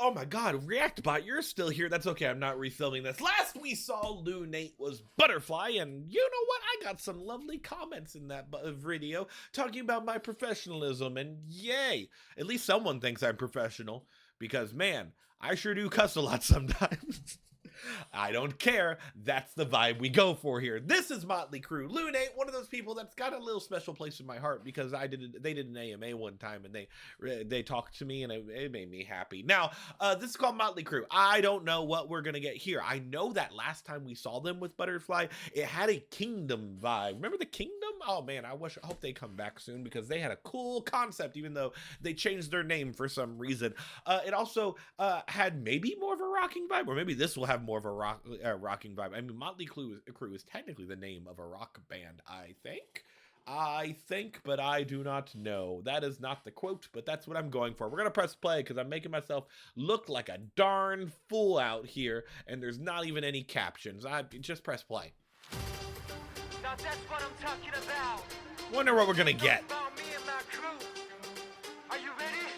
Oh my god, ReactBot, you're still here. That's okay, I'm not refilming this. Last we saw LUN8 was Butterfly, and you know what? I got some lovely comments in that video talking about my professionalism, and yay! At least someone thinks I'm professional, because man, I sure do cuss a lot sometimes. I don't care. That's the vibe we go for here. This is Motley Crue. LUN8, one of those people that's got a little special place in my heart because they did an AMA one time and they talked to me and it made me happy. Now, this is called Motley Crue. I don't know what we're gonna get here. I know that last time we saw them with Butterfly, it had a Kingdom vibe. Remember the Kingdom? Oh man, I hope they come back soon because they had a cool concept even though they changed their name for some reason. It also had maybe more of a rocking vibe, or maybe this will have more of a rocking vibe. I mean, Motley Crue is technically the name of a rock band, I think, but I do not know. That is not the quote, but that's what I'm going for. We're gonna press play because I'm making myself look like a darn fool out here, and there's not even any captions. I just press play. Now that's what I'm talking about. Wonder what we're gonna get. About me and my crew. Are you ready?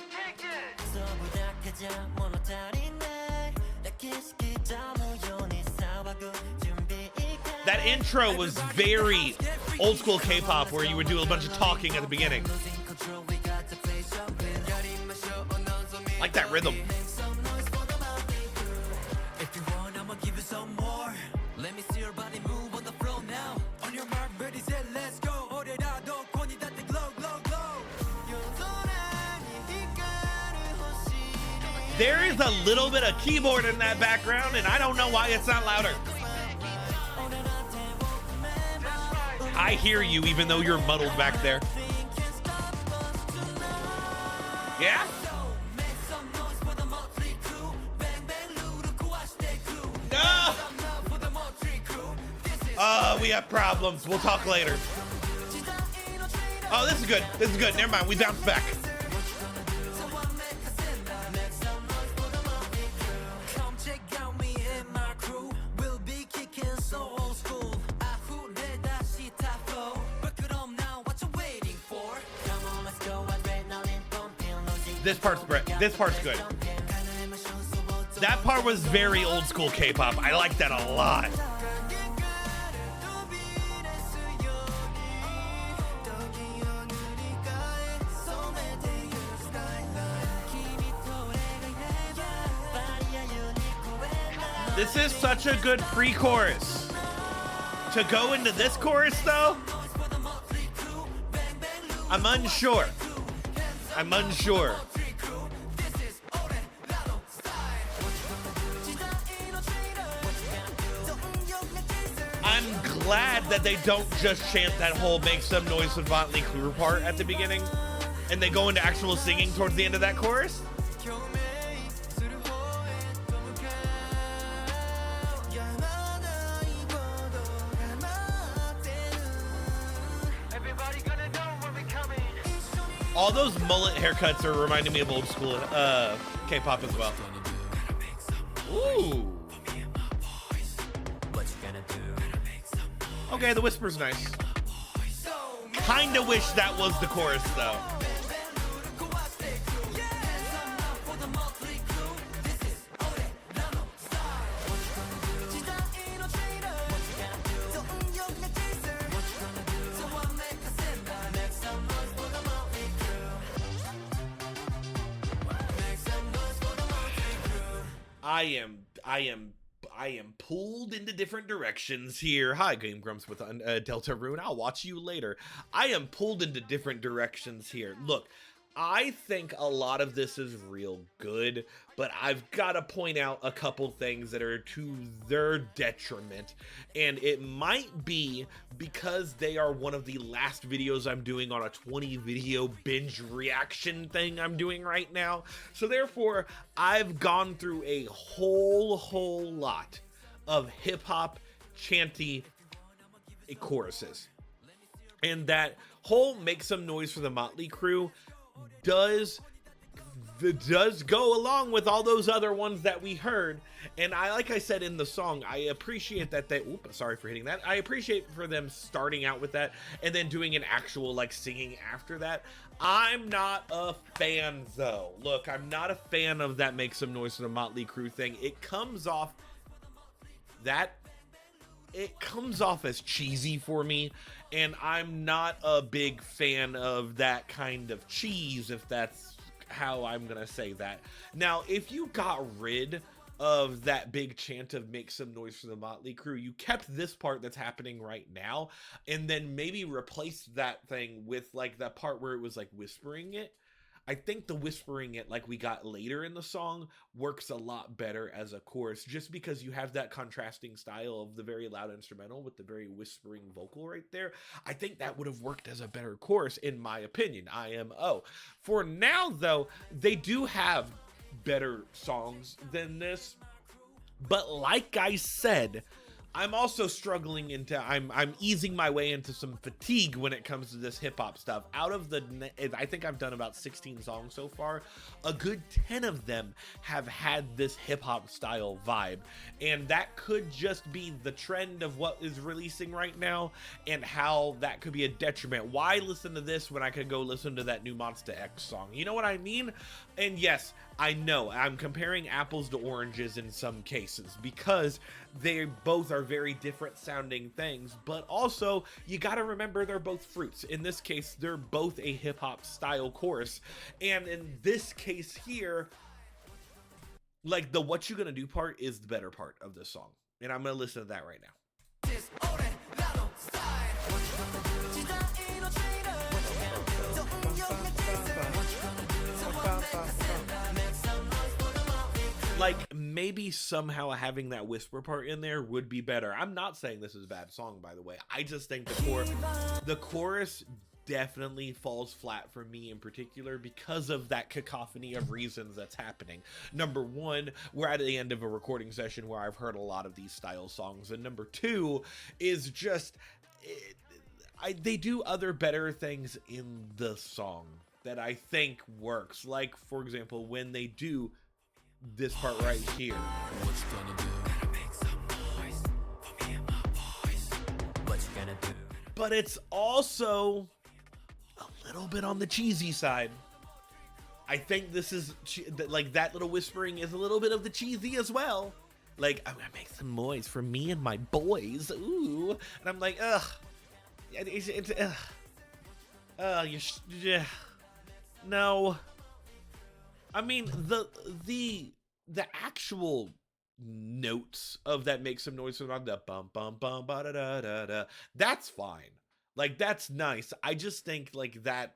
Take it. That intro was very old school K-pop where you would do a bunch of talking at the beginning. Like that rhythm. If you want, I'ma give you some more. Let me see your body move on the floor now. On your mark, ready, set, let's go. There is a little bit of keyboard in that background, and I don't know why it's not louder. I hear you, even though you're muddled back there. Yeah? No! We have problems. We'll talk later. Oh, this is good. This is good. Never mind. We bounced back. This part's good. That part was very old school K-pop. I like that a lot. This is such a good pre-chorus. To go into this chorus though, I'm unsure. I'm unsure. I'm glad that they don't just chant that whole make some noise with Motley Crue part at the beginning and they go into actual singing towards the end of that chorus. All those mullet haircuts are reminding me of old school K-pop as well. Ooh. Okay, the whisper's nice. Kinda wish that was the chorus though. I am pulled into different directions here. Hi, Game Grumps with Delta Rune. I'll watch you later. I am pulled into different directions here. Look, I think a lot of this is real good, but I've got to point out a couple things that are to their detriment, and it might be because they are one of the last videos I'm doing on a 20 video binge reaction thing I'm doing right now. So therefore, I've gone through a whole lot of hip-hop chanty choruses, and that whole make some noise for the Motley Crue does that does go along with all those other ones that we heard. And like I said in the song, I appreciate that sorry for hitting that. I appreciate for them starting out with that and then doing an actual like singing after that. I'm not a fan though. Look, I'm not a fan of that Make Some Noise for the Motley Crue thing. It comes off as cheesy for me, and I'm not a big fan of that kind of cheese, if that's how I'm gonna say that. Now, if you got rid of that big chant of Make Some Noise for the Motley Crue, you kept this part that's happening right now, and then maybe replaced that thing with like that part where it was like whispering it, I think the whispering it like we got later in the song works a lot better as a chorus, just because you have that contrasting style of the very loud instrumental with the very whispering vocal right there. I think that would have worked as a better chorus, in my opinion. IMO. For now, though, they do have better songs than this, but like I said, I'm also struggling into, I'm easing my way into some fatigue when it comes to this hip hop stuff. Out of I think I've done about 16 songs so far. A good 10 of them have had this hip hop style vibe. And that could just be the trend of what is releasing right now and how that could be a detriment. Why listen to this when I could go listen to that new Monsta X song? You know what I mean? And yes, I know I'm comparing apples to oranges in some cases because they both are very different sounding things, but also you got to remember they're both fruits. In this case, they're both a hip hop style chorus, and in this case here, like the "what you gonna do" part is the better part of this song, and I'm gonna listen to that right now. Like, maybe somehow having that whisper part in there would be better. I'm not saying this is a bad song, by the way. I just think the chorus definitely falls flat for me in particular because of that cacophony of reasons that's happening. Number one, we're at the end of a recording session where I've heard a lot of these style songs. And number two is just, they do other better things in the song that I think works. Like, for example, when they do this part right here. What you gonna do? Make some noise for me and my boys. What you gonna do? But it's also a little bit on the cheesy side. I think this is like that little whispering is a little bit of the cheesy as well. Like, I'm gonna make some noise for me and my boys. Ooh, and I'm like, ugh. No. I mean, the actual notes of that Make Some Noise around the bum bum bum ba da da da da, that's fine. Like, that's nice. I just think like that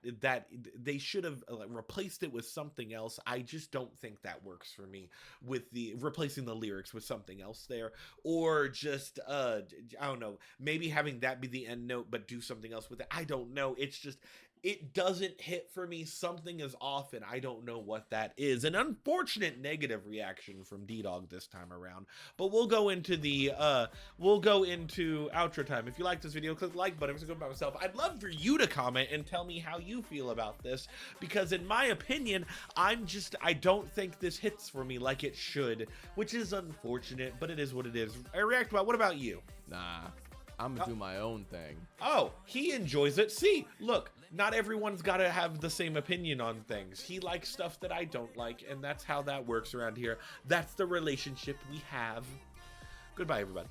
they should have replaced it with something else. I just don't think that works for me with the replacing the lyrics with something else there, or just I don't know, maybe having that be the end note but do something else with it. I don't know. It's just, it doesn't hit for me. Something is off, and I don't know what that is. An unfortunate negative reaction from Ddog this time around. But we'll go into the outro time. If you like this video, click the like button. I'm going by myself. I'd love for you to comment and tell me how you feel about this, because in my opinion, I don't think this hits for me like it should, which is unfortunate, but it is what it is. I react well. What about you? Nah, I'm gonna do my own thing. Oh, he enjoys it. See, look, not everyone's got to have the same opinion on things. He likes stuff that I don't like, and that's how that works around here. That's the relationship we have. Goodbye, everybody.